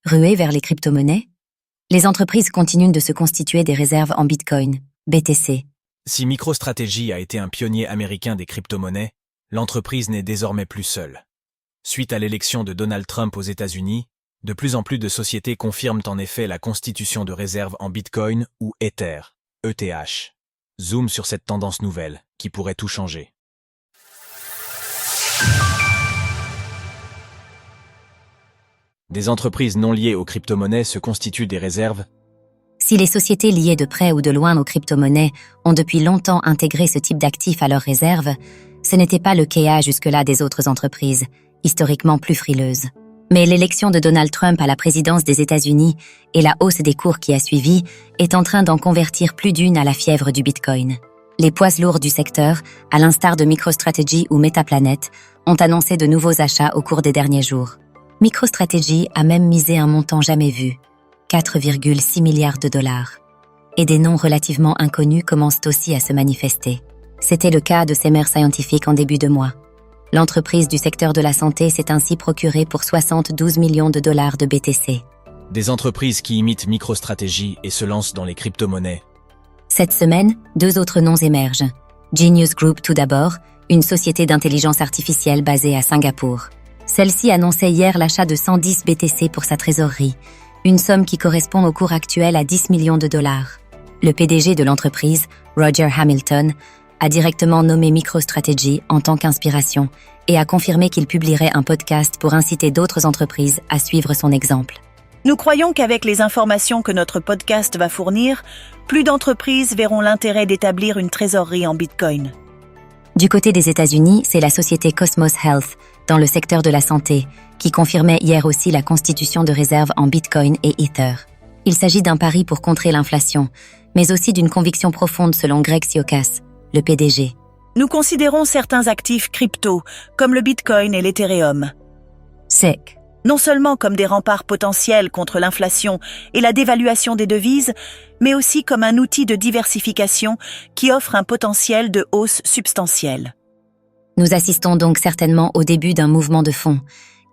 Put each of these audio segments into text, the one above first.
ruées vers les crypto-monnaies? Les entreprises continuent de se constituer des réserves en Bitcoin, BTC. Si MicroStrategy a été un pionnier américain des crypto-monnaies, l'entreprise n'est désormais plus seule. Suite à l'élection de Donald Trump aux États-Unis, de plus en plus de sociétés confirment en effet la constitution de réserves en Bitcoin ou Ether, ETH. Zoom sur cette tendance nouvelle, qui pourrait tout changer. Des entreprises non liées aux crypto-monnaies se constituent des réserves. Si les sociétés liées de près ou de loin aux crypto-monnaies ont depuis longtemps intégré ce type d'actifs à leurs réserves, ce n'était pas le cas jusque-là des autres entreprises, historiquement plus frileuses. Mais l'élection de Donald Trump à la présidence des États-Unis et la hausse des cours qui a suivi est en train d'en convertir plus d'une à la fièvre du Bitcoin. Les poids lourds du secteur, à l'instar de MicroStrategy ou Metaplanet, ont annoncé de nouveaux achats au cours des derniers jours. MicroStrategy a même misé un montant jamais vu, 4,6 milliards de dollars. Et des noms relativement inconnus commencent aussi à se manifester. C'était le cas de Semmer Scientific en début de mois. L'entreprise du secteur de la santé s'est ainsi procurée pour 72 millions de dollars de BTC. Des entreprises qui imitent MicroStrategy et se lancent dans les crypto-monnaies. Cette semaine, 2 autres noms émergent. Genius Group tout d'abord, une société d'intelligence artificielle basée à Singapour. Celle-ci annonçait hier l'achat de 110 BTC pour sa trésorerie, une somme qui correspond au cours actuel à 10 millions de dollars. Le PDG de l'entreprise, Roger Hamilton, a directement nommé MicroStrategy en tant qu'inspiration et a confirmé qu'il publierait un podcast pour inciter d'autres entreprises à suivre son exemple. Nous croyons qu'avec les informations que notre podcast va fournir, plus d'entreprises verront l'intérêt d'établir une trésorerie en Bitcoin. Du côté des États-Unis, c'est la société Cosmos Health, dans le secteur de la santé, qui confirmait hier aussi la constitution de réserves en Bitcoin et Ether. Il s'agit d'un pari pour contrer l'inflation, mais aussi d'une conviction profonde selon Greg Siokas, le PDG. Nous considérons certains actifs crypto, comme le Bitcoin et l'Ethereum, SEC. non seulement comme des remparts potentiels contre l'inflation et la dévaluation des devises, mais aussi comme un outil de diversification qui offre un potentiel de hausse substantielle. Nous assistons donc certainement au début d'un mouvement de fond,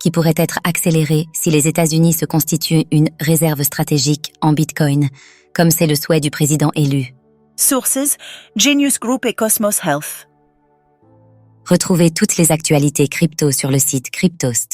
qui pourrait être accéléré si les États-Unis se constituent une réserve stratégique en Bitcoin, comme c'est le souhait du président élu. Sources, Genius Group et Cosmos Health. Retrouvez toutes les actualités crypto sur le site cryptost.fr.